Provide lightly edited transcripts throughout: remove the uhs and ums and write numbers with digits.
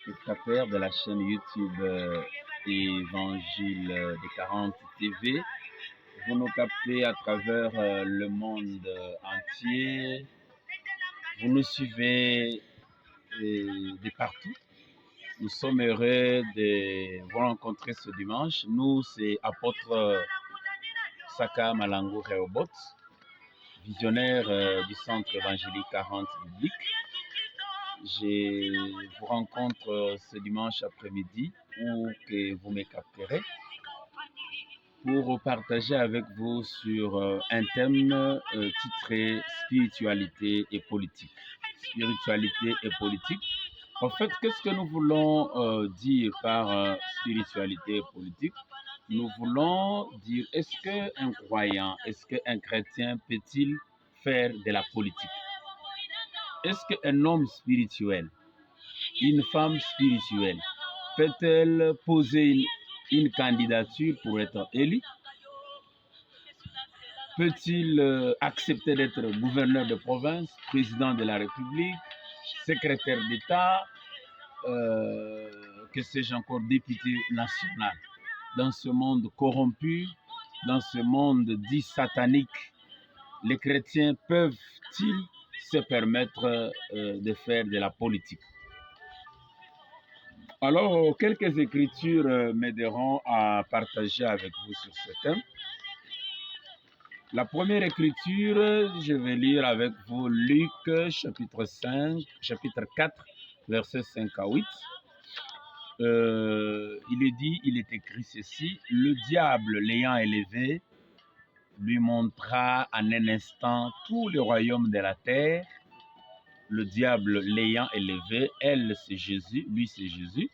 téléspectateurs de la chaîne YouTube Évangile des 40 TV. Vous nous captez à travers le monde entier. Vous nous suivez de partout. Nous sommes heureux de vous rencontrer ce dimanche. Nous, c'est apôtre Saka Malango Reobot, visionnaire du centre évangélique 40 biblique. Je vous rencontre ce dimanche après-midi où que vous me capterez pour partager avec vous sur un thème titré spiritualité et politique. Spiritualité et politique. En fait, qu'est-ce que nous voulons dire par spiritualité et politique? Nous voulons dire, est-ce qu'un croyant, est-ce qu'un chrétien peut-il faire de la politique? Est-ce qu'un homme spirituel, une femme spirituelle, peut-elle poser une candidature pour être élu? Peut-il accepter d'être gouverneur de province, président de la République, secrétaire d'État, que sais-je encore, député national? Dans ce monde corrompu, dans ce monde dit satanique, les chrétiens peuvent-ils se permettre de faire de la politique? Alors, quelques écritures m'aideront à partager avec vous sur ce thème. La première écriture, je vais lire avec vous Luc chapitre 4, versets 5 à 8. Il est écrit ceci: le diable l'ayant élevé, lui montra en un instant tous les royaumes de la terre. Le diable l'ayant élevé, elle c'est Jésus, lui c'est Jésus,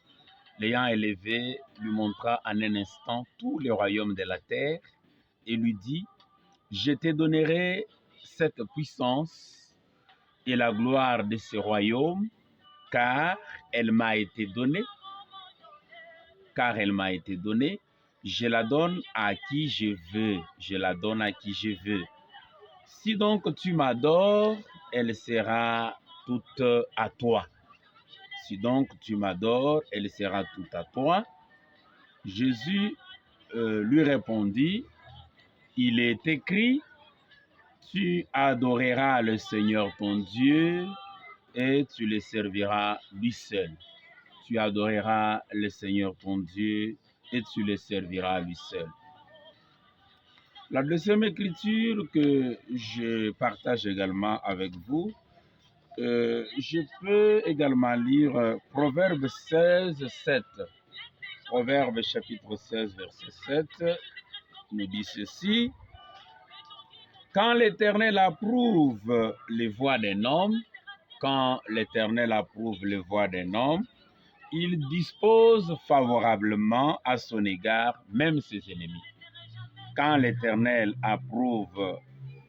l'ayant élevé, lui montra en un instant tous les royaumes de la terre et lui dit: je te donnerai cette puissance et la gloire de ce royaume, car elle m'a été donnée. Je la donne à qui je veux. Si donc tu m'adores, elle sera toute à toi. Jésus lui répondit: il est écrit, tu adoreras le Seigneur ton Dieu et tu le serviras lui seul. La deuxième écriture que je partage également avec vous, je peux également lire Proverbe 16, 7. Proverbe chapitre 16, verset 7 nous dit ceci: quand l'Éternel approuve les voies d'un homme, il dispose favorablement à son égard même ses ennemis. Quand l'Éternel approuve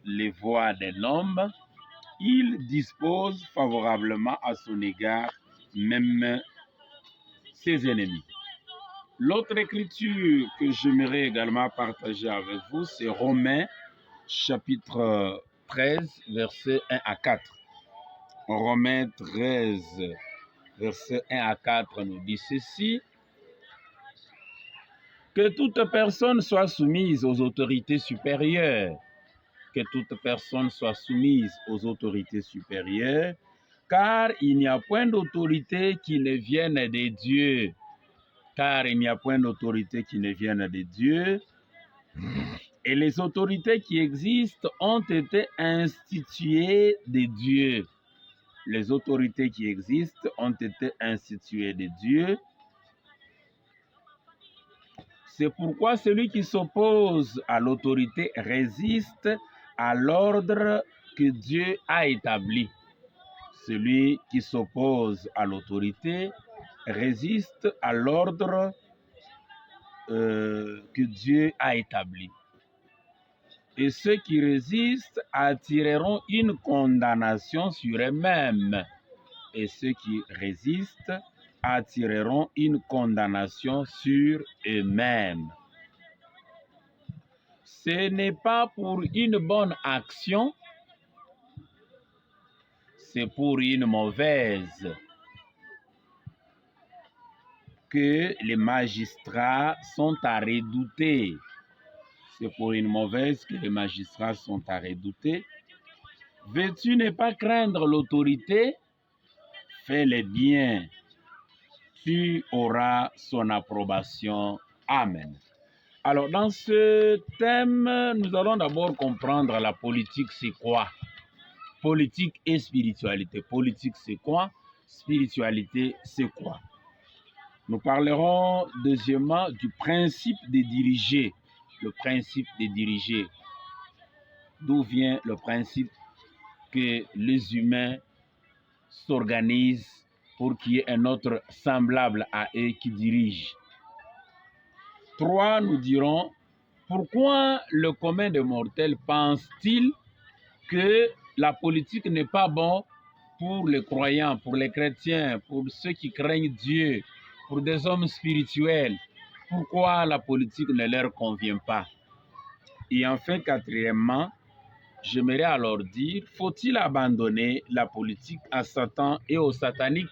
les voies d'un homme, il dispose favorablement à son égard même ses ennemis. L'autre écriture que j'aimerais également partager avec vous, c'est Romains chapitre 13, versets 1 à 4. Romains 13, versets 1 à 4 nous dit ceci: que toute personne soit soumise aux autorités supérieures. Car il n'y a point d'autorité qui ne vienne de Dieu. Et les autorités qui existent ont été instituées de Dieu. C'est pourquoi celui qui s'oppose à l'autorité résiste à l'ordre que Dieu a établi. Celui qui s'oppose à l'autorité résiste à l'ordre que Dieu a établi. Et ceux qui résistent attireront une condamnation sur eux-mêmes. Ce n'est pas pour une bonne action, c'est pour une mauvaise. que les magistrats sont à redouter. C'est pour une mauvaise que les magistrats sont à redouter. Veux-tu ne pas craindre l'autorité? Fais le bien. Tu auras son approbation. Amen. Alors, dans ce thème, nous allons d'abord comprendre la politique, c'est quoi? Politique et spiritualité. Politique, c'est quoi? Spiritualité, c'est quoi? Nous parlerons deuxièmement du principe des dirigés. Le principe des dirigés. D'où vient le principe que les humains s'organisent pour qu'il y ait un autre semblable à eux qui dirige. 3, nous dirons, pourquoi le commun des mortels pense-t-il que la politique n'est pas bon pour les croyants, pour les chrétiens, pour ceux qui craignent Dieu, pour des hommes spirituels? Pourquoi la politique ne leur convient pas? Et enfin, quatrièmement, j'aimerais alors dire, faut-il abandonner la politique à Satan et aux sataniques?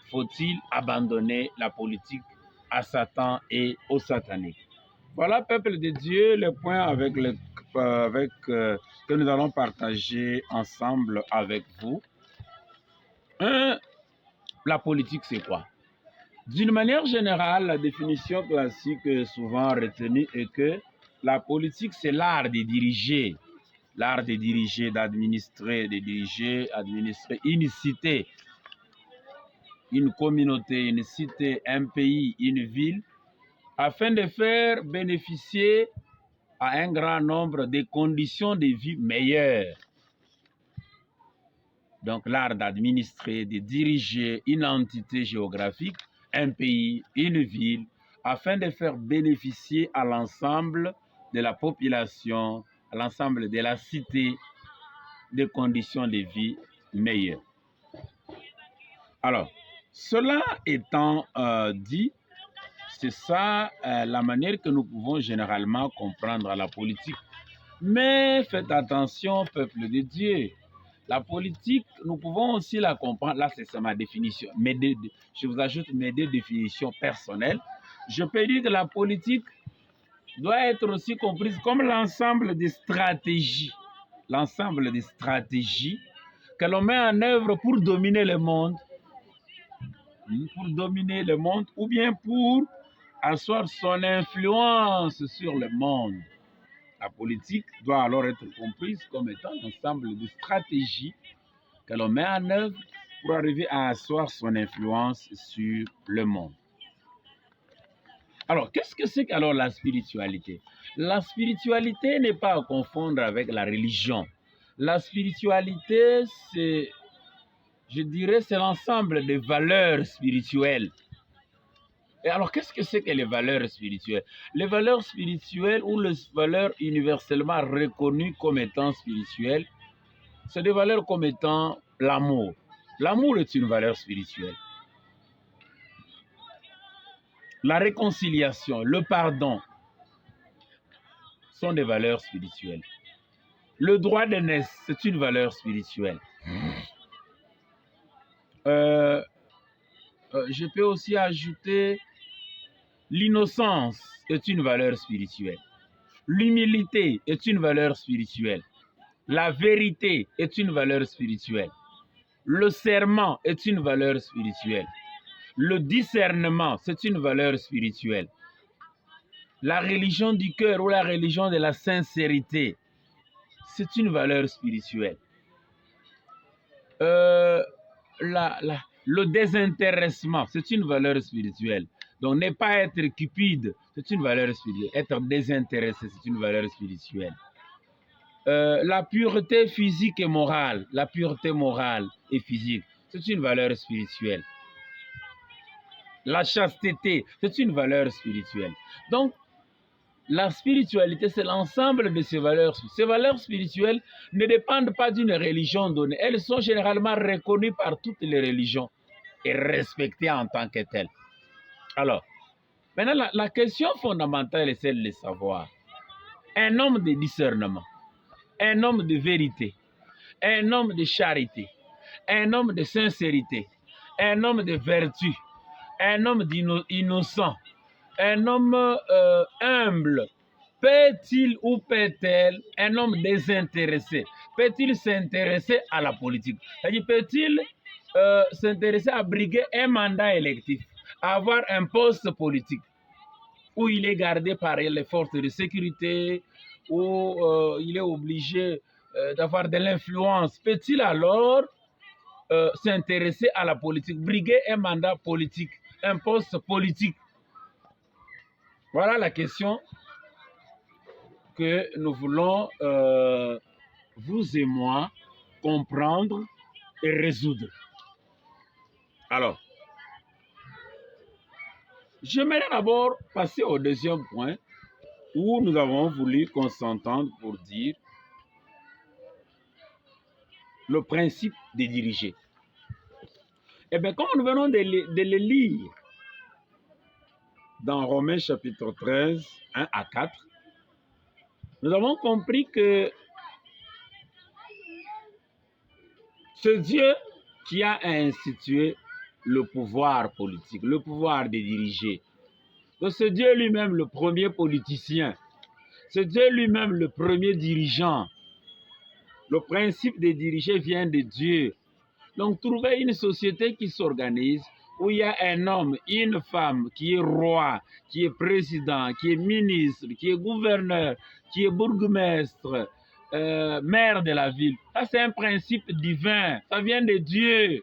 Faut-il abandonner la politique à Satan et aux sataniques? Voilà, peuple de Dieu, les points que nous allons partager ensemble avec vous. 1. La politique, c'est quoi? D'une manière générale, la définition classique souvent retenue est que la politique, c'est l'art de diriger. L'art de diriger, d'administrer, de diriger, administrer une cité, une communauté, une cité, un pays, une ville, afin de faire bénéficier à un grand nombre de conditions de vie meilleures. Donc l'art d'administrer, de diriger une entité géographique, un pays, une ville, afin de faire bénéficier à l'ensemble de la population, à l'ensemble de la cité, des conditions de vie meilleures. Alors, cela étant dit, c'est ça la manière que nous pouvons généralement comprendre la politique. Mais faites attention, peuple de Dieu. La politique, nous pouvons aussi la comprendre. Là, c'est ma définition. Je vous ajoute mes 2 définitions personnelles. Je peux dire que la politique doit être aussi comprise comme l'ensemble des stratégies. L'ensemble des stratégies que l'on met en œuvre pour dominer le monde. Pour dominer le monde ou bien pour asseoir son influence sur le monde. La politique doit alors être comprise comme étant l'ensemble de stratégies que l'on met en œuvre pour arriver à asseoir son influence sur le monde. Alors, qu'est-ce que c'est qu'alors la spiritualité? La spiritualité n'est pas à confondre avec la religion. La spiritualité, c'est, je dirais, c'est l'ensemble des valeurs spirituelles. Et alors, qu'est-ce que c'est que les valeurs spirituelles? Les valeurs spirituelles ou les valeurs universellement reconnues comme étant spirituelles, c'est des valeurs comme étant l'amour. L'amour est une valeur spirituelle. La réconciliation, le pardon sont des valeurs spirituelles. Le droit d'aînesse, c'est une valeur spirituelle. Je peux aussi ajouter l'innocence est une valeur spirituelle. L'humilité est une valeur spirituelle. La vérité est une valeur spirituelle. Le serment est une valeur spirituelle. Le discernement, c'est une valeur spirituelle. La religion du cœur ou la religion de la sincérité, c'est une valeur spirituelle. Le désintéressement, c'est une valeur spirituelle. Donc, ne pas être cupide, c'est une valeur spirituelle. Être désintéressé, c'est une valeur spirituelle. La pureté physique et morale, la pureté morale et physique, c'est une valeur spirituelle. La chasteté, c'est une valeur spirituelle. Donc, la spiritualité, c'est l'ensemble de ces valeurs. Ces valeurs spirituelles ne dépendent pas d'une religion donnée. Elles sont généralement reconnues par toutes les religions et respectées en tant que telles. Alors, maintenant, la question fondamentale est celle de savoir. Un homme de discernement, un homme de vérité, un homme de charité, un homme de sincérité, un homme de vertu, un homme innocent, un homme humble, peut-il ou peut-elle, un homme désintéressé, peut-il s'intéresser à la politique? C'est-à-dire, peut-il s'intéresser à briguer un mandat électif, à avoir un poste politique où il est gardé par les forces de sécurité, où il est obligé d'avoir de l'influence? Peut-il alors s'intéresser à la politique, briguer un mandat politique, un poste politique? Voilà la question que nous voulons, vous et moi, comprendre et résoudre. Alors, j'aimerais d'abord passer au deuxième point où nous avons voulu qu'on s'entende pour dire le principe des dirigés. Eh bien, comme nous venons de le lire dans Romains chapitre 13, 1 à 4, nous avons compris que ce Dieu qui a institué le pouvoir politique, le pouvoir des dirigés, que ce Dieu lui-même le premier politicien, c'est Dieu lui-même le premier dirigeant. Le principe des dirigés vient de Dieu. Donc, trouver une société qui s'organise, où il y a un homme, une femme qui est roi, qui est président, qui est ministre, qui est gouverneur, qui est bourgmestre, maire de la ville. Ça, c'est un principe divin. Ça vient de Dieu.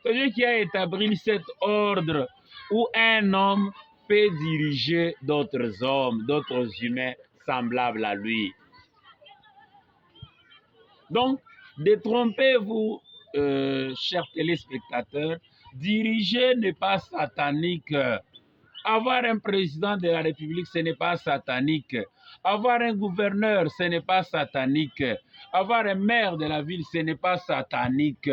C'est Dieu qui a établi cet ordre où un homme peut diriger d'autres hommes, d'autres humains semblables à lui. Donc, détrompez-vous, chers téléspectateurs, diriger n'est pas satanique. Avoir un président de la République, ce n'est pas satanique. Avoir un gouverneur, ce n'est pas satanique. Avoir un maire de la ville, ce n'est pas satanique.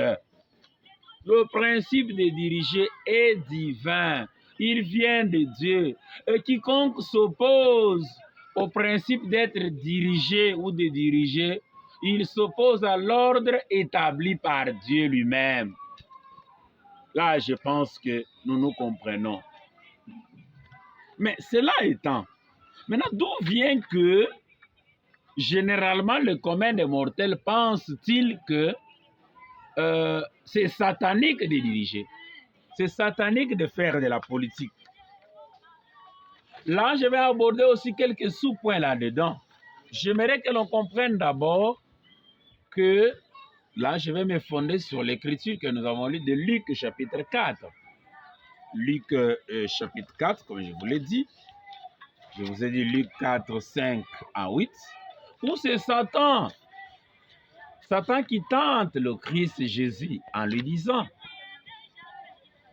Le principe de diriger est divin. Il vient de Dieu. Et quiconque s'oppose au principe d'être dirigé ou de diriger, il s'oppose à l'ordre établi par Dieu lui-même. Là, je pense que nous nous comprenons. Mais cela étant, maintenant, d'où vient que généralement le commun des mortels pense-t-il que c'est satanique de diriger? C'est satanique de faire de la politique. Là, je vais aborder aussi quelques sous-points là-dedans. J'aimerais que l'on comprenne d'abord que, là, je vais me fonder sur l'écriture que nous avons lue de Luc chapitre 4. Luc chapitre 4, comme je vous l'ai dit. Je vous ai dit Luc 4, 5 à 8. Où c'est Satan. Satan qui tente le Christ Jésus en lui disant,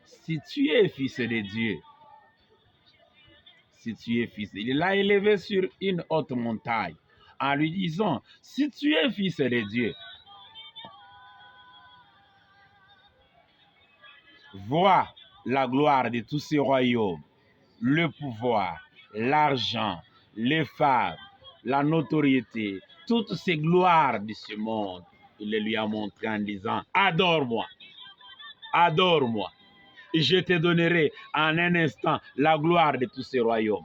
si tu es fils de Dieu, si tu es fils, il l'a élevé sur une haute montagne en lui disant, si tu es fils de Dieu, vois la gloire de tous ces royaumes, le pouvoir, l'argent, les femmes, la notoriété, toutes ces gloires de ce monde. Il les lui a montré en disant, adore-moi, adore-moi, et je te donnerai en un instant la gloire de tous ces royaumes.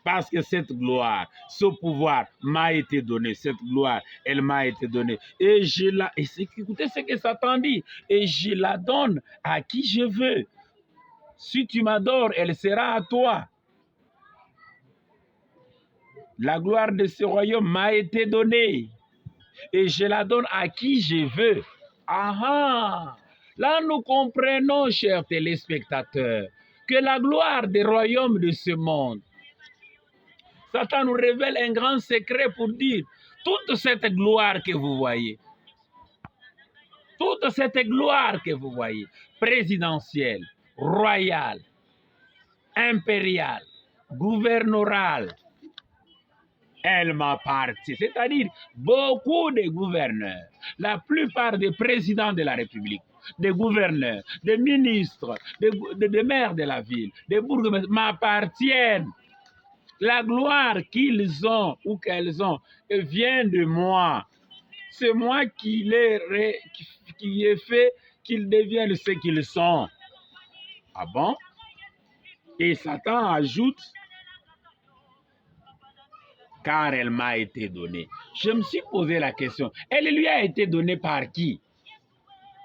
Parce que cette gloire, ce pouvoir m'a été donné, cette gloire, elle m'a été donnée. Et écoutez ce que Satan dit, et je la donne à qui je veux. Si tu m'adores, elle sera à toi. La gloire de ce royaume m'a été donnée, et je la donne à qui je veux. Ah! Là, nous comprenons, chers téléspectateurs, que la gloire des royaumes de ce monde, Satan nous révèle un grand secret pour dire, toute cette gloire que vous voyez, toute cette gloire que vous voyez, présidentielle, royale, impériale, gouverneurale, elle m'appartient. C'est-à-dire, beaucoup de gouverneurs, la plupart des présidents de la République, des gouverneurs, des ministres, des maires de la ville, des bourgmestres m'appartiennent. La gloire qu'ils ont ou qu'elles ont vient de moi. C'est moi qui ai fait qu'ils deviennent ce qu'ils sont. Ah bon? Et Satan ajoute, car elle m'a été donnée. Je me suis posé la question, elle lui a été donnée par qui?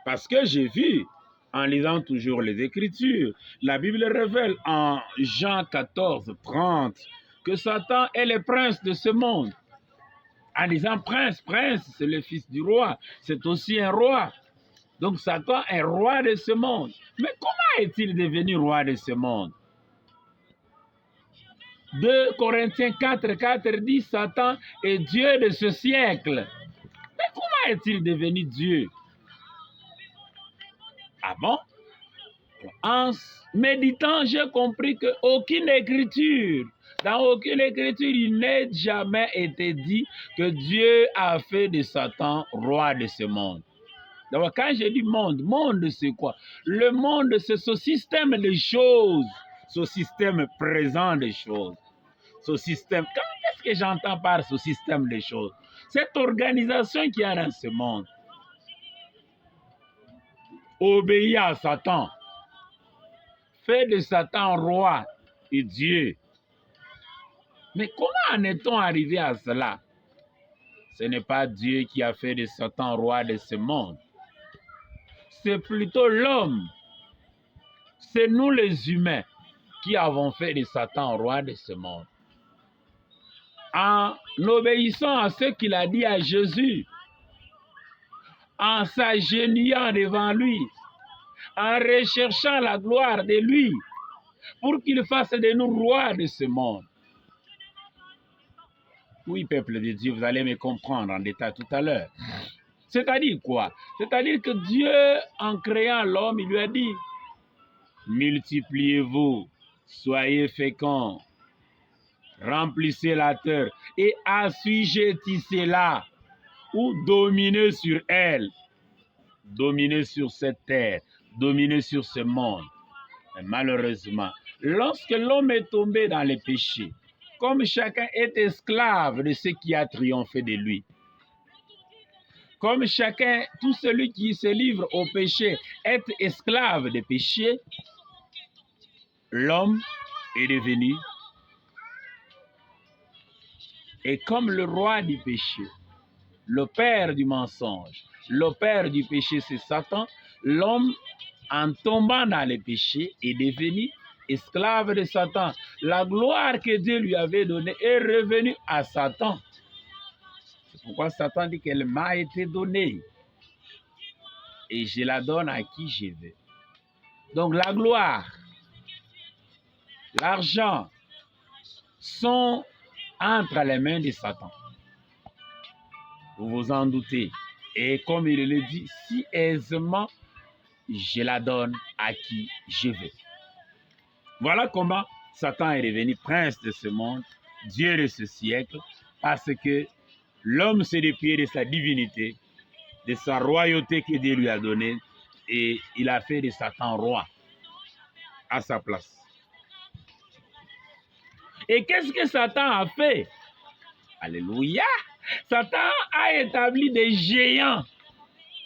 Parce que j'ai vu, en lisant toujours les Écritures, la Bible révèle en Jean 14, 30, que Satan est le prince de ce monde. En disant prince, c'est le fils du roi, c'est aussi un roi. Donc Satan est roi de ce monde. Mais comment est-il devenu roi de ce monde? 2 Corinthiens 4, 4 dit Satan est Dieu de ce siècle. Mais comment est-il devenu Dieu? Ah bon? En méditant, j'ai compris qu'aucune écriture, dans aucune écriture, il n'est jamais été dit que Dieu a fait de Satan roi de ce monde. Donc quand je dis monde, monde c'est quoi? Le monde c'est ce système de choses, ce système présent des choses. Ce système, qu'est-ce que j'entends par ce système de choses? Cette organisation qui est dans ce monde obéit à Satan, fait de Satan roi et Dieu. Mais comment en est-on arrivé à cela? Ce n'est pas Dieu qui a fait de Satan roi de ce monde. C'est plutôt l'homme. C'est nous les humains qui avons fait de Satan roi de ce monde. En obéissant à ce qu'il a dit à Jésus, en s'agenouillant devant lui, en recherchant la gloire de lui, pour qu'il fasse de nous rois de ce monde. Oui, peuple de Dieu, vous allez me comprendre en détail tout à l'heure. C'est-à-dire quoi? C'est-à-dire que Dieu, en créant l'homme, il lui a dit, multipliez-vous, soyez féconds, remplissez la terre et assujettissez-la ou dominez sur elle, dominez sur cette terre, dominez sur ce monde. Mais malheureusement, lorsque l'homme est tombé dans les péchés, comme chacun est esclave de ce qui a triomphé de lui, comme chacun, tout celui qui se livre au péché est esclave des péchés, l'homme est devenu, et comme le roi du péché, le père du mensonge, le père du péché c'est Satan, l'homme en tombant dans les péchés est devenu esclave de Satan. La gloire que Dieu lui avait donnée est revenue à Satan. C'est pourquoi Satan dit qu'elle m'a été donnée et je la donne à qui je veux. Donc la gloire, l'argent sont entre les mains de Satan. Vous vous en doutez. Et comme il le dit, si aisément, je la donne à qui je veux. Voilà comment Satan est devenu prince de ce monde, Dieu de ce siècle, parce que l'homme s'est dépié de sa divinité, de sa royauté que Dieu lui a donnée, et il a fait de Satan roi à sa place. Et qu'est-ce que Satan a fait? Alléluia! Satan a établi des géants.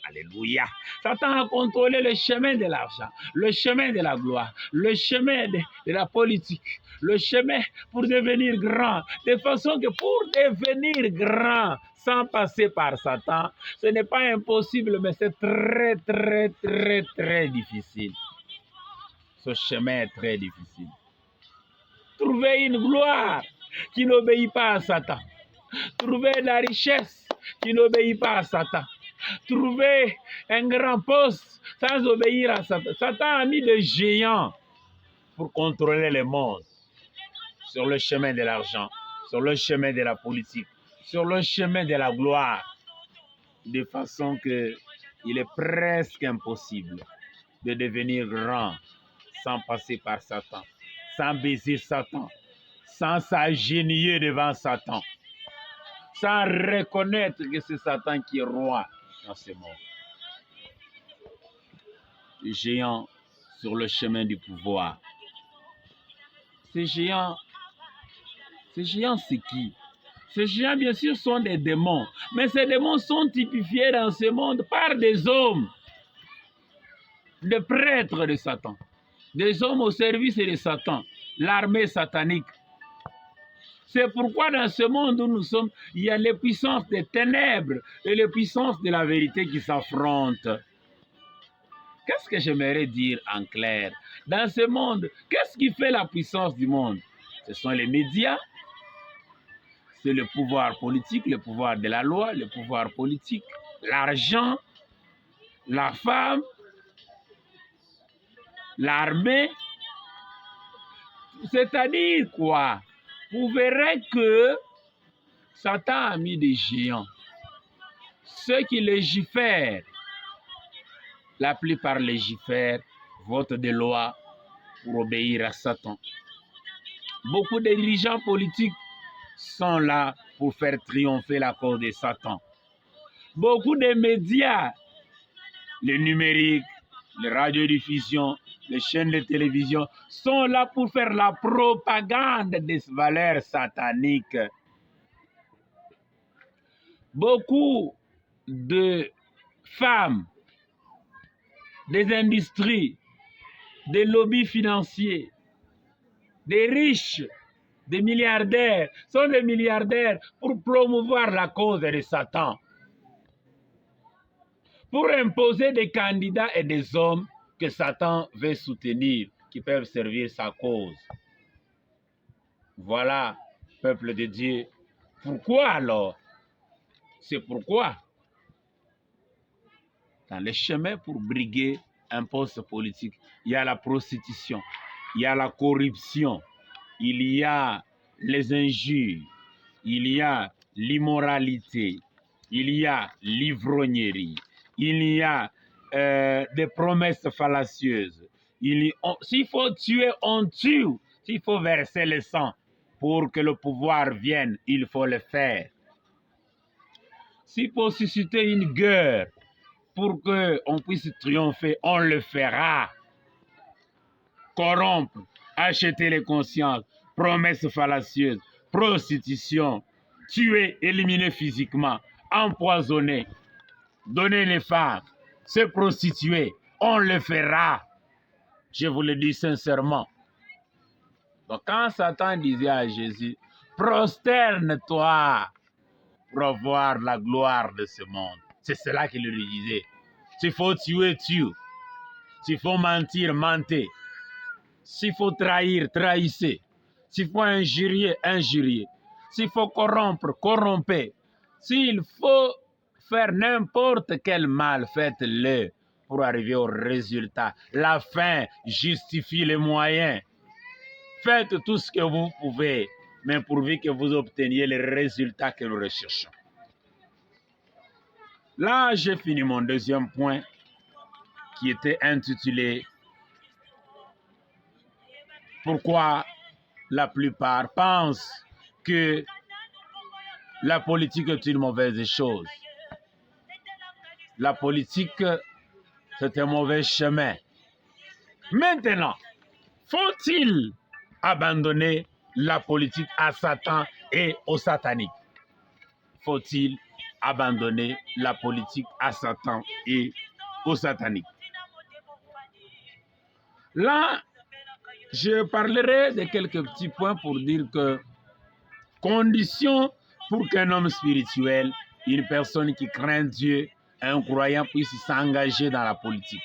Alléluia. Satan a contrôlé le chemin de l'argent, le chemin de la gloire, le chemin de la politique, le chemin pour devenir grand. De façon que pour devenir grand, sans passer par Satan, ce n'est pas impossible, mais c'est très difficile. Ce chemin est très difficile. Trouver une gloire qui n'obéit pas à Satan. Trouver la richesse qui n'obéit pas à Satan. Trouver un grand poste sans obéir à Satan. Satan a mis des géants pour contrôler le monde sur le chemin de l'argent, sur le chemin de la politique, sur le chemin de la gloire, de façon que il est presque impossible de devenir grand sans passer par Satan, sans baiser Satan, sans s'agenouiller devant Satan, sans reconnaître que c'est Satan qui est roi dans ce monde. Les géants sur le chemin du pouvoir. Ces géants, c'est qui? Ces géants, bien sûr, sont des démons. Mais ces démons sont typifiés dans ce monde par des hommes, des prêtres de Satan, des hommes au service de Satan, l'armée satanique. C'est pourquoi dans ce monde où nous sommes, il y a les puissances des ténèbres et les puissances de la vérité qui s'affrontent. Qu'est-ce que j'aimerais dire en clair? Dans ce monde, qu'est-ce qui fait la puissance du monde? Ce sont les médias, c'est le pouvoir politique, le pouvoir de la loi, le pouvoir politique, l'argent, la femme, l'armée. C'est-à-dire quoi? Vous verrez que Satan a mis des géants. Ceux qui légifèrent, la plupart légifèrent, votent des lois pour obéir à Satan. Beaucoup de dirigeants politiques sont là pour faire triompher la cause de Satan. Beaucoup de médias, le numérique, les radiodiffusions, les chaînes de télévision, sont là pour faire la propagande des valeurs sataniques. Beaucoup de femmes, des industries, des lobbies financiers, des riches, des milliardaires, sont des milliardaires pour promouvoir la cause de Satan, pour imposer des candidats et des hommes que Satan veut soutenir, qui peuvent servir sa cause. Voilà, peuple de Dieu. Pourquoi alors? C'est pourquoi, dans les chemins pour briguer un poste politique, il y a la prostitution, il y a la corruption, il y a les injures, il y a l'immoralité, il y a l'ivrognerie, il y a des promesses fallacieuses. S'il faut tuer, on tue. S'il faut verser le sang pour que le pouvoir vienne, il faut le faire. S'il faut susciter une guerre pour qu'on puisse triompher, on le fera. Corrompre, acheter les consciences, promesses fallacieuses, prostitution, tuer, éliminer physiquement, empoisonner, donner les femmes, se prostituer, on le fera. Je vous le dis sincèrement. Donc quand Satan disait à Jésus, prosterne-toi pour voir la gloire de ce monde, c'est cela qu'il lui disait. S'il faut tuer, tue. S'il faut mentir, mentez. S'il faut trahir, trahissez. S'il faut injurier, injuriez. S'il faut corrompre, corrompez. S'il faut faire n'importe quel mal, faites-le pour arriver au résultat. La fin justifie les moyens. Faites tout ce que vous pouvez, mais pourvu que vous obteniez les résultats que nous recherchons. Là, j'ai fini mon deuxième point qui était intitulé « Pourquoi la plupart pensent que la politique est une mauvaise chose. La politique, c'est un mauvais chemin. Maintenant, faut-il abandonner la politique à Satan et aux sataniques? Faut-il abandonner la politique à Satan et aux sataniques? Là, je parlerai de quelques petits points pour dire que condition pour qu'un homme spirituel, une personne qui craint Dieu, un croyant puisse s'engager dans la politique.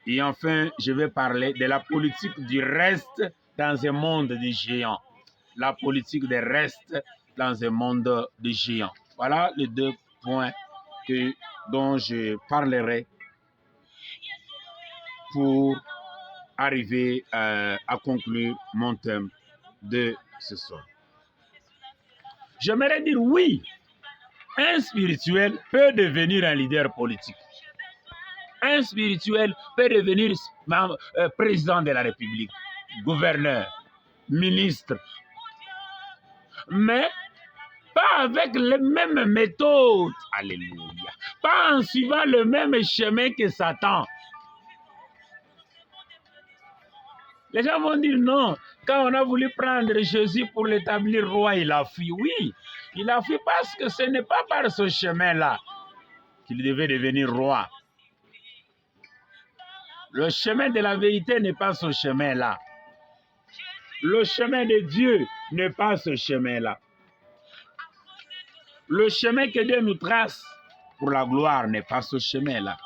Et enfin, je vais parler de la politique du reste dans un monde de géants. La politique des restes dans un monde de géants. Voilà les deux points dont je parlerai pour arriver à conclure mon thème de ce soir. J'aimerais dire oui, un spirituel peut devenir un leader politique. Un spirituel peut devenir président de la République, gouverneur, ministre, mais pas avec les mêmes méthodes, alléluia, pas en suivant le même chemin que Satan. Les gens vont dire non, quand on a voulu prendre Jésus pour l'établir roi, il a fui. Oui, il a fui parce que ce n'est pas par ce chemin-là qu'il devait devenir roi. Le chemin de la vérité n'est pas ce chemin-là. Le chemin de Dieu n'est pas ce chemin-là. Le chemin que Dieu nous trace pour la gloire n'est pas ce chemin-là.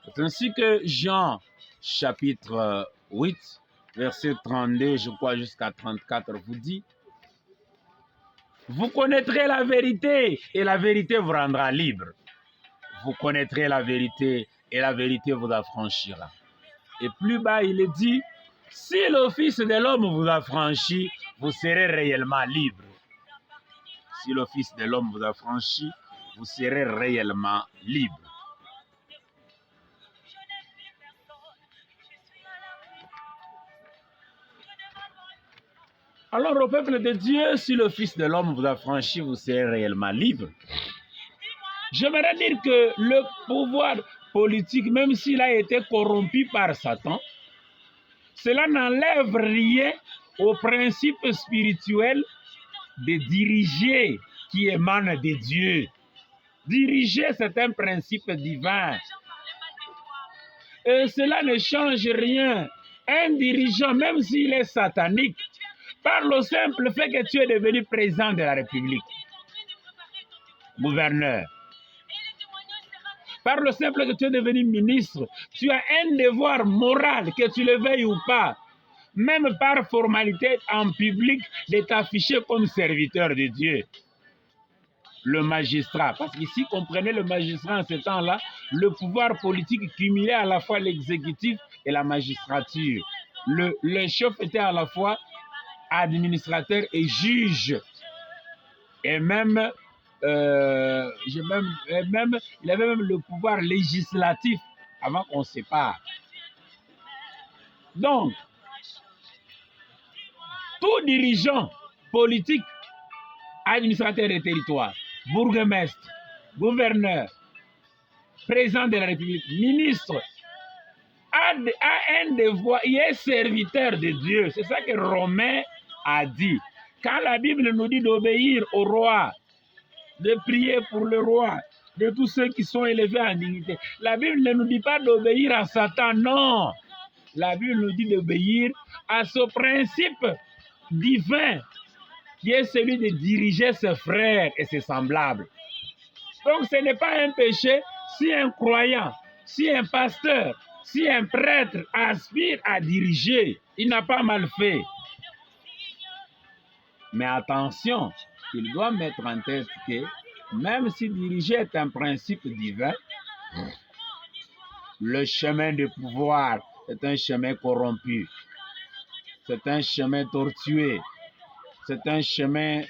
C'est ainsi que Jean, chapitre 8, verset 32, je crois, jusqu'à 34, vous dit: vous connaîtrez la vérité et la vérité vous rendra libre. Vous connaîtrez la vérité et la vérité vous affranchira. Et plus bas, il est dit: si le Fils de l'homme vous affranchit, vous serez réellement libre. Si le Fils de l'homme vous affranchit, vous serez réellement libre. Alors au peuple de Dieu, si le Fils de l'homme vous affranchit, vous serez réellement libre. J'aimerais dire que le pouvoir politique, même s'il a été corrompu par Satan, cela n'enlève rien au principe spirituel de diriger qui émane de Dieu. Diriger, c'est un principe divin. Et cela ne change rien. Un dirigeant, même s'il est satanique, par le simple fait que tu es devenu président de la République, gouverneur, par le simple que tu es devenu ministre, tu as un devoir moral, que tu le veuilles ou pas, même par formalité en public, de t'afficher comme serviteur de Dieu. Le magistrat, parce qu'ici, comprenez le magistrat en ce temps-là, le pouvoir politique cumulait à la fois l'exécutif et la magistrature. Le chef était à la fois administrateur et juge. Et même, il avait même le pouvoir législatif avant qu'on se sépare. Donc, tout dirigeant politique, administrateur des territoires, bourgmestre, gouverneur, président de la République, ministre, a un devoir, il est serviteur de Dieu. C'est ça que Romain a dit. Quand la Bible nous dit d'obéir au roi, de prier pour le roi, de tous ceux qui sont élevés en dignité, la Bible ne nous dit pas d'obéir à Satan, non. La Bible nous dit d'obéir à ce principe divin qui est celui de diriger ses frères et ses semblables. Donc ce n'est pas un péché si un croyant, si un pasteur, si un prêtre aspire à diriger, il n'a pas mal fait. Mais attention, il doit mettre en tête que même si diriger est un principe divin, le chemin de pouvoir est un chemin corrompu. C'est un chemin tortueux. C'est un chemin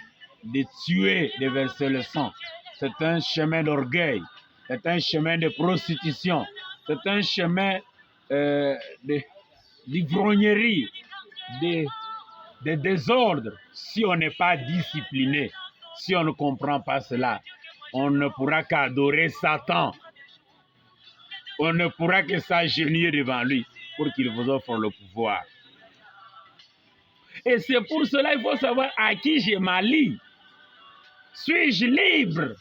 de tuer, de verser le sang. C'est un chemin d'orgueil. C'est un chemin de prostitution. C'est un chemin d'ivrognerie, de désordre. Si on n'est pas discipliné, si on ne comprend pas cela, on ne pourra qu'adorer Satan. On ne pourra que s'agenouiller devant lui pour qu'il vous offre le pouvoir. Et c'est pour cela qu'il faut savoir à qui je m'allie. Suis-je libre?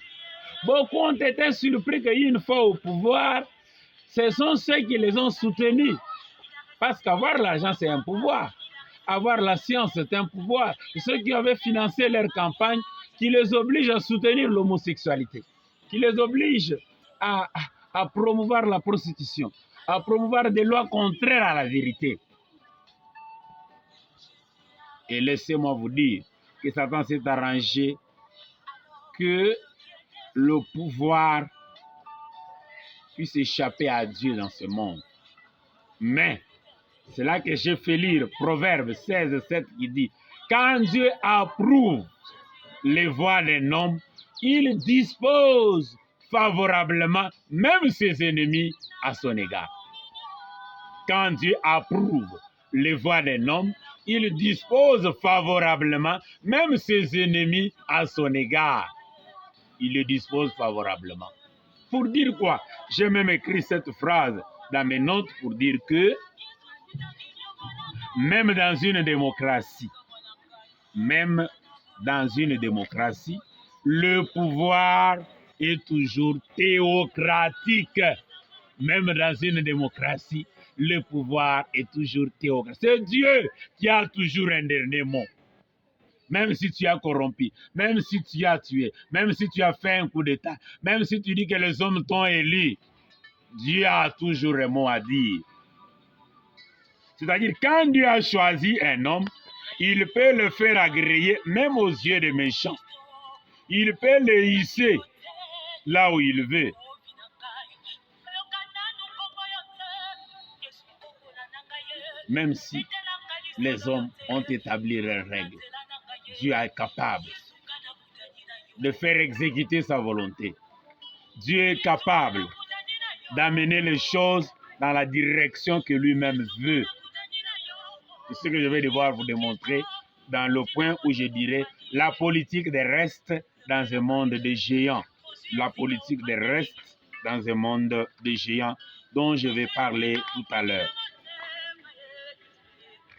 Beaucoup ont été surpris qu'une fois au pouvoir, ce sont ceux qui les ont soutenus. Parce qu'avoir l'argent, c'est un pouvoir. Avoir la science, c'est un pouvoir. Et ceux qui avaient financé leur campagne, qui les obligent à soutenir l'homosexualité, qui les obligent à promouvoir la prostitution, à promouvoir des lois contraires à la vérité. Et laissez-moi vous dire que Satan s'est arrangé que le pouvoir puisse échapper à Dieu dans ce monde. Mais, c'est là que j'ai fait lire Proverbe 16, 7 qui dit: quand Dieu approuve les voies d'un homme, il dispose favorablement même ses ennemis à son égard. Quand Dieu approuve les voies d'un homme, il dispose favorablement même ses ennemis à son égard. Il le dispose favorablement. Pour dire quoi? J'ai même écrit cette phrase dans mes notes pour dire que même dans une démocratie, le pouvoir est toujours théocratique. Même dans une démocratie, le pouvoir est toujours théocratique. C'est Dieu qui a toujours un dernier mot. Même si tu as corrompu, même si tu as tué, même si tu as fait un coup d'État, même si tu dis que les hommes t'ont élu, Dieu a toujours un mot à dire. C'est-à-dire, quand Dieu a choisi un homme, il peut le faire agréer même aux yeux des méchants. Il peut le hisser là où il veut. Même si les hommes ont établi leurs règles, Dieu est capable de faire exécuter sa volonté. Dieu est capable d'amener les choses dans la direction que lui-même veut. C'est ce que je vais devoir vous démontrer dans le point où je dirais la politique des restes dans un monde de géants. La politique des restes dans un monde de géants dont je vais parler tout à l'heure.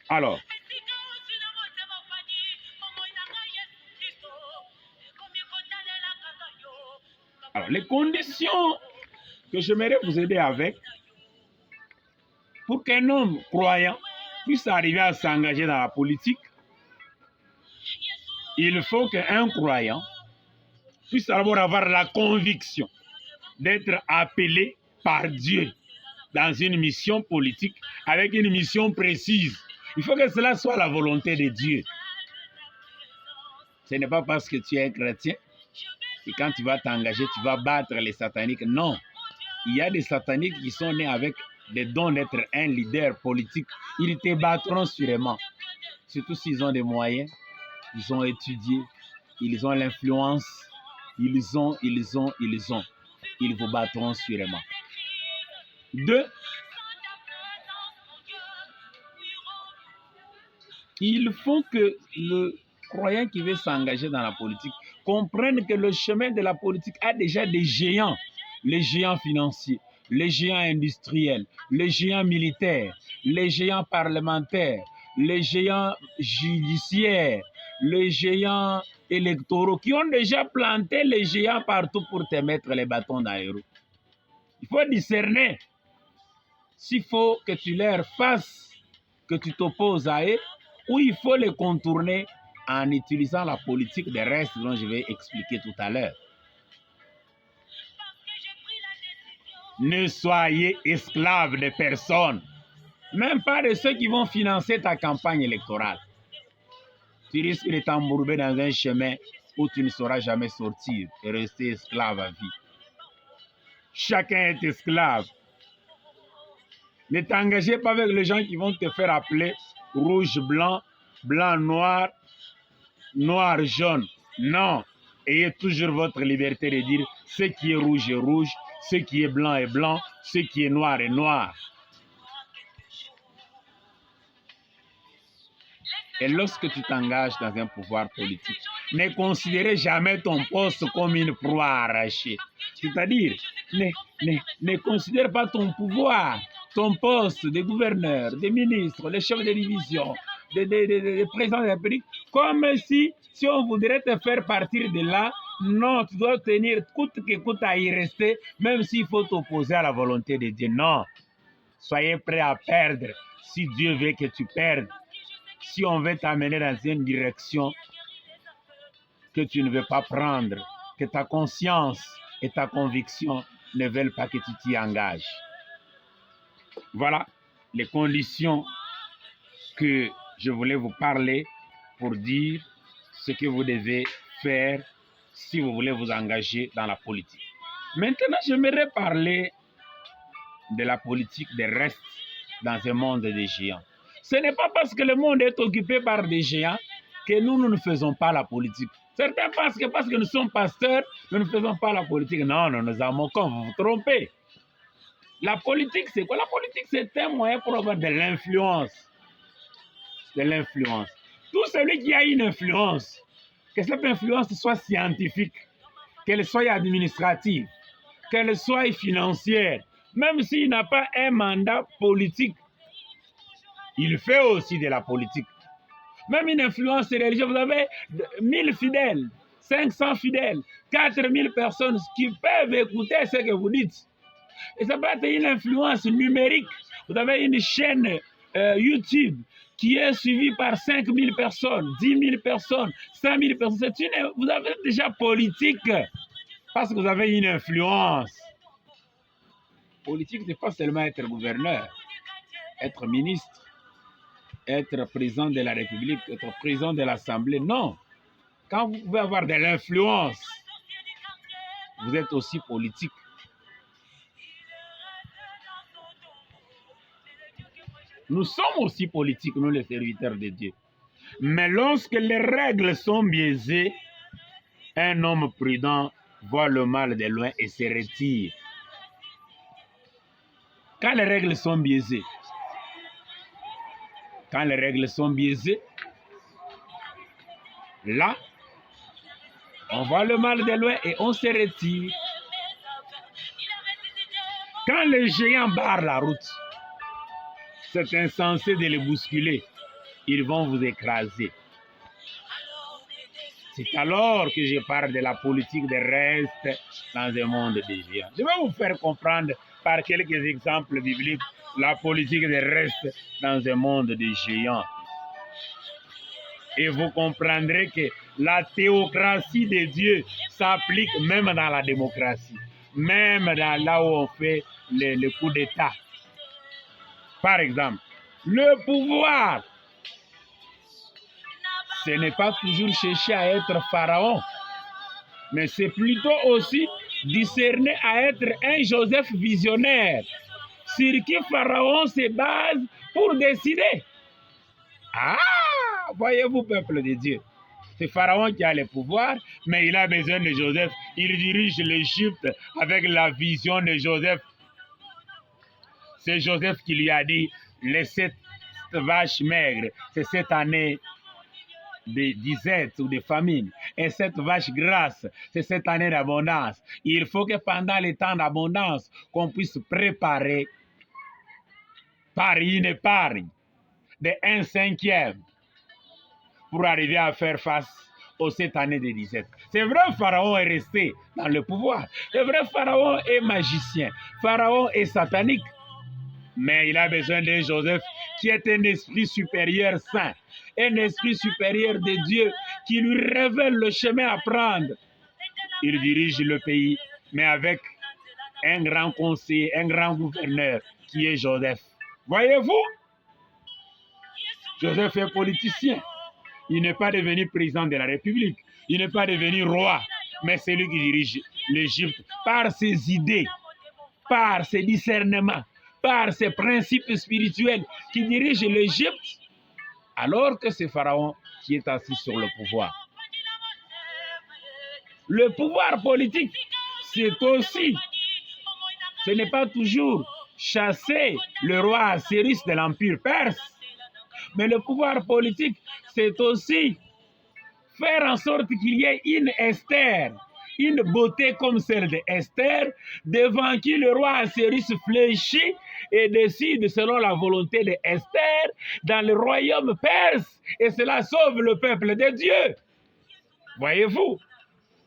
Alors, les conditions que j'aimerais vous aider avec pour qu'un homme croyant puisse arriver à s'engager dans la politique, il faut qu'un croyant puisse d'abord avoir la conviction d'être appelé par Dieu dans une mission politique avec une mission précise. Il faut que cela soit la volonté de Dieu. Ce n'est pas parce que tu es un chrétien et quand tu vas t'engager, tu vas battre les sataniques. Non. Il y a des sataniques qui sont nés avec les dons d'être un leader politique. Ils te battront sûrement. Surtout s'ils ont des moyens, ils ont étudié, ils ont l'influence, ils vous battront sûrement. 2. Il faut que le croyant qui veut s'engager dans la politique comprenne que le chemin de la politique a déjà des géants. Les géants financiers, les géants industriels, les géants militaires, les géants parlementaires, les géants judiciaires, les géants électoraux qui ont déjà planté les géants partout pour te mettre les bâtons dans les roues. Il faut discerner s'il faut que tu leur fasses, que tu t'opposes à eux, ou il faut les contourner en utilisant la politique des restes dont je vais expliquer tout à l'heure. Ne soyez esclaves de personne, même pas de ceux qui vont financer ta campagne électorale. Tu risques de t'embourber dans un chemin où tu ne sauras jamais sortir et rester esclave à vie. Chacun est esclave. Ne t'engagez pas avec les gens qui vont te faire appeler rouge, blanc, blanc, noir, noir, jaune. Non. Ayez toujours votre liberté de dire ce qui est rouge est rouge, ce qui est blanc est blanc, ce qui est noir est noir. Et lorsque tu t'engages dans un pouvoir politique, ne considérez jamais ton poste comme une proie arrachée. C'est-à-dire, ne considère pas ton pouvoir, ton poste de gouverneur, de ministre, de chef de division, de président de la République, comme si on voudrait te faire partir de là. Non, tu dois tenir coûte que coûte à y rester, même s'il faut t'opposer à la volonté de Dieu. Non, soyez prêts à perdre si Dieu veut que tu perdes. Si on veut t'amener dans une direction que tu ne veux pas prendre, que ta conscience et ta conviction ne veulent pas que tu t'y engages. Voilà les conditions que je voulais vous parler pour dire ce que vous devez faire si vous voulez vous engager dans la politique. Maintenant, j'aimerais parler de la politique des restes dans un monde de géants. Ce n'est pas parce que le monde est occupé par des géants que nous ne faisons pas la politique. Certains pensent que parce que nous sommes pasteurs, nous ne faisons pas la politique. Non, nous avons quand vous vous trompez. La politique, c'est quoi? La politique, c'est un moyen pour avoir de l'influence. De l'influence. Tout celui qui a une influence, que cette influence soit scientifique, qu'elle soit administrative, qu'elle soit financière, même s'il n'a pas un mandat politique, il fait aussi de la politique. Même une influence religieuse, vous avez 1000 fidèles, 500 fidèles, 4000 personnes qui peuvent écouter ce que vous dites. Et ça peut être une influence numérique. Vous avez une chaîne YouTube qui est suivie par 5000 personnes, 10 000 personnes, 5 000 personnes. Vous avez déjà politique parce que vous avez une influence. Politique, ce n'est pas seulement être gouverneur, être ministre, être président de la République, être président de l'Assemblée. Non. Quand vous pouvez avoir de l'influence, vous êtes aussi politique. Nous sommes aussi politiques, nous les serviteurs de Dieu. Mais lorsque les règles sont biaisées, un homme prudent voit le mal de loin et se retire. Quand les règles sont biaisées, là, on voit le mal de loin et on se retire. Quand les géants barrent la route, c'est insensé de les bousculer. Ils vont vous écraser. C'est alors que je parle de la politique de reste dans un monde de géants. Je vais vous faire comprendre par quelques exemples bibliques la politique de reste dans un monde de géants. Et vous comprendrez que la théocratie de Dieu s'applique même dans la démocratie, même dans là où on fait le coup d'État. Par exemple, le pouvoir, ce n'est pas toujours chercher à être pharaon, mais c'est plutôt aussi discerner à être un Joseph visionnaire, sur qui Pharaon se base pour décider. Ah, voyez-vous, peuple de Dieu, c'est Pharaon qui a le pouvoir, mais il a besoin de Joseph. Il dirige l'Égypte avec la vision de Joseph. C'est Joseph qui lui a dit, les 7 vaches maigres, c'est cette année de disette ou de famine. Et cette vache grasse, c'est cette année d'abondance. Il faut que pendant les temps d'abondance, qu'on puisse préparer par une épargne de 1/5 pour arriver à faire face aux 7 années de disette. C'est vrai, Pharaon est resté dans le pouvoir. C'est vrai, Pharaon est magicien. Pharaon est satanique. Mais il a besoin de Joseph qui est un esprit supérieur saint, un esprit supérieur de Dieu qui lui révèle le chemin à prendre. Il dirige le pays, mais avec un grand conseiller, un grand gouverneur qui est Joseph. Voyez-vous, Joseph est politicien. Il n'est pas devenu président de la République. Il n'est pas devenu roi, mais c'est lui qui dirige l'Égypte par ses idées, par ses discernements, par ses principes spirituels qui dirigent l'Égypte, alors que c'est Pharaon qui est assis sur le pouvoir. Le pouvoir politique, c'est aussi, ce n'est pas toujours chasser le roi Assyrus de l'Empire perse, mais le pouvoir politique, c'est aussi faire en sorte qu'il y ait une Esther, une beauté comme celle de Esther, devant qui le roi Assyrus fléchit et décide selon la volonté de Esther dans le royaume perse, et cela sauve le peuple de Dieu. Voyez-vous,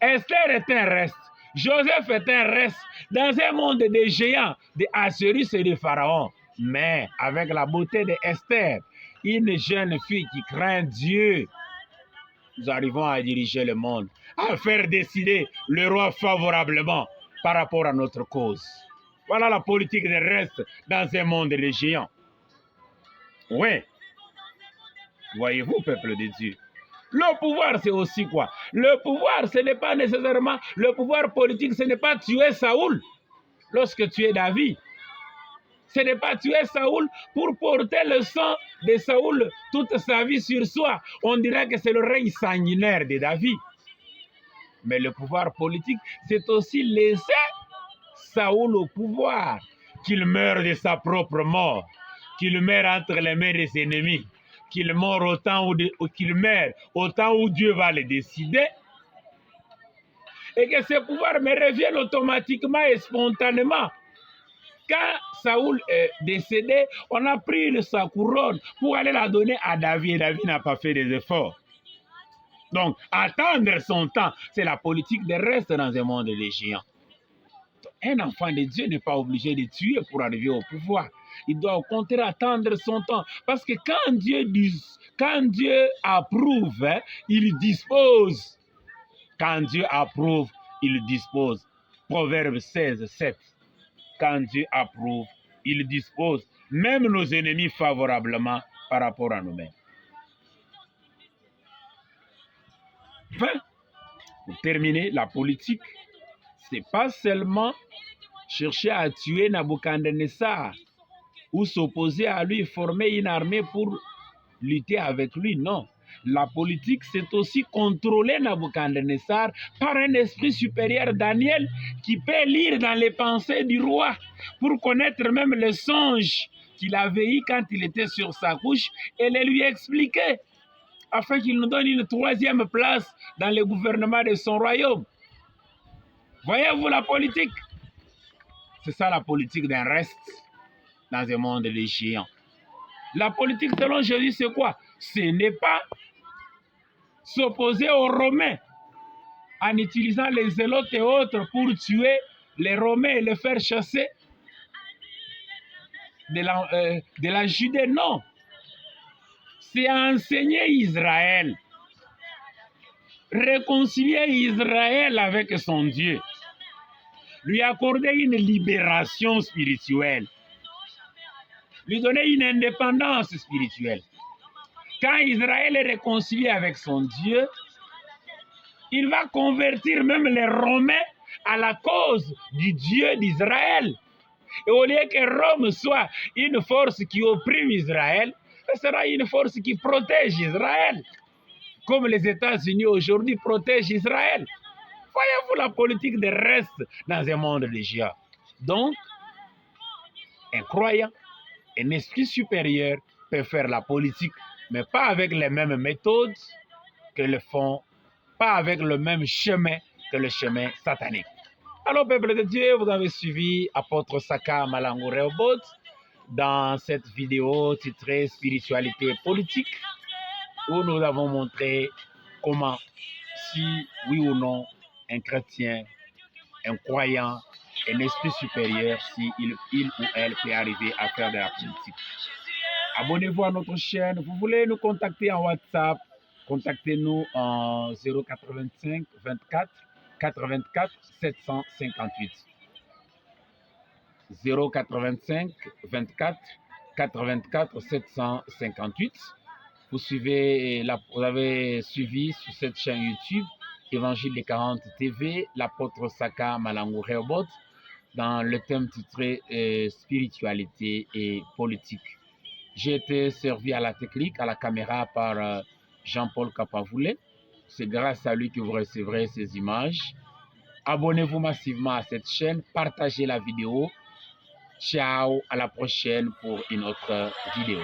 Esther est un reste, Joseph est un reste dans un monde de géants, de Assyrus et de Pharaon, mais avec la beauté de Esther, une jeune fille qui craint Dieu. Nous arrivons à diriger le monde, à faire décider le roi favorablement par rapport à notre cause. Voilà la politique de reste dans un monde de géants. Oui. Voyez-vous, peuple de Dieu. Le pouvoir, c'est aussi quoi? Le pouvoir, ce n'est pas nécessairement, le pouvoir politique, ce n'est pas tuer Saoul lorsque tu es David. Ce n'est pas tuer Saoul pour porter le sang de Saoul toute sa vie sur soi. On dirait que c'est le règne sanguinaire de David. Mais le pouvoir politique, c'est aussi laisser Saoul au pouvoir, qu'il meure de sa propre mort, qu'il meure entre les mains des ennemis, qu'il meure au temps où Dieu va le décider, et que ce pouvoir me revienne automatiquement et spontanément. Quand Saoul est décédé, on a pris sa couronne pour aller la donner à David. David n'a pas fait des efforts. Donc, attendre son temps, c'est la politique de reste dans un monde de géants. Un enfant de Dieu n'est pas obligé de tuer pour arriver au pouvoir. Il doit au contraire attendre son temps. Parce que quand Dieu approuve, hein, il dispose. Quand Dieu approuve, il dispose. Proverbe 16, 7. Quand Dieu approuve, il dispose. Même nos ennemis favorablement par rapport à nous-mêmes. Enfin, pour terminer, la politique, c'est pas seulement chercher à tuer Nabucodonosor ou s'opposer à lui, former une armée pour lutter avec lui, non. La politique, c'est aussi contrôler Nabucodonosor par un esprit supérieur, Daniel, qui peut lire dans les pensées du roi pour connaître même les songes qu'il avait eu quand il était sur sa couche et les lui expliquer afin qu'il nous donne une troisième place dans le gouvernement de son royaume. Voyez-vous la politique? C'est ça la politique d'un reste dans un monde de géants. La politique selon Jésus, c'est quoi? Ce n'est pas s'opposer aux Romains en utilisant les zélotes et autres pour tuer les Romains et les faire chasser de la Judée, non. C'est enseigner Israël, réconcilier Israël avec son Dieu, lui accorder une libération spirituelle, lui donner une indépendance spirituelle. Quand Israël est réconcilié avec son Dieu, il va convertir même les Romains à la cause du Dieu d'Israël. Et au lieu que Rome soit une force qui opprime Israël, ce sera une force qui protège Israël. Comme les États-Unis aujourd'hui protègent Israël. Voyez-vous la politique de reste dans un monde de géants. Donc, un croyant, un esprit supérieur peut faire la politique, mais pas avec les mêmes méthodes que le font, pas avec le même chemin que le chemin satanique. Alors, peuple de Dieu, vous avez suivi Apôtre Saka Malangou Rehoboth dans cette vidéo titrée Spiritualité politique, où nous avons montré comment, si oui ou non, un chrétien, un croyant, un esprit supérieur, si il ou elle peut arriver à faire de la politique. Abonnez-vous à notre chaîne. Vous voulez nous contacter en WhatsApp, contactez-nous en 085 24 84 758. 085 24 84 758. Vous avez suivi sur cette chaîne YouTube Évangile des 40 TV, l'apôtre Saka Malangou Rehoboth, dans le thème titré Spiritualité et politique. J'ai été servi à la technique, à la caméra par Jean-Paul Kapavoulet. C'est grâce à lui que vous recevrez ces images. Abonnez-vous massivement à cette chaîne, partagez la vidéo. Ciao, à la prochaine pour une autre vidéo.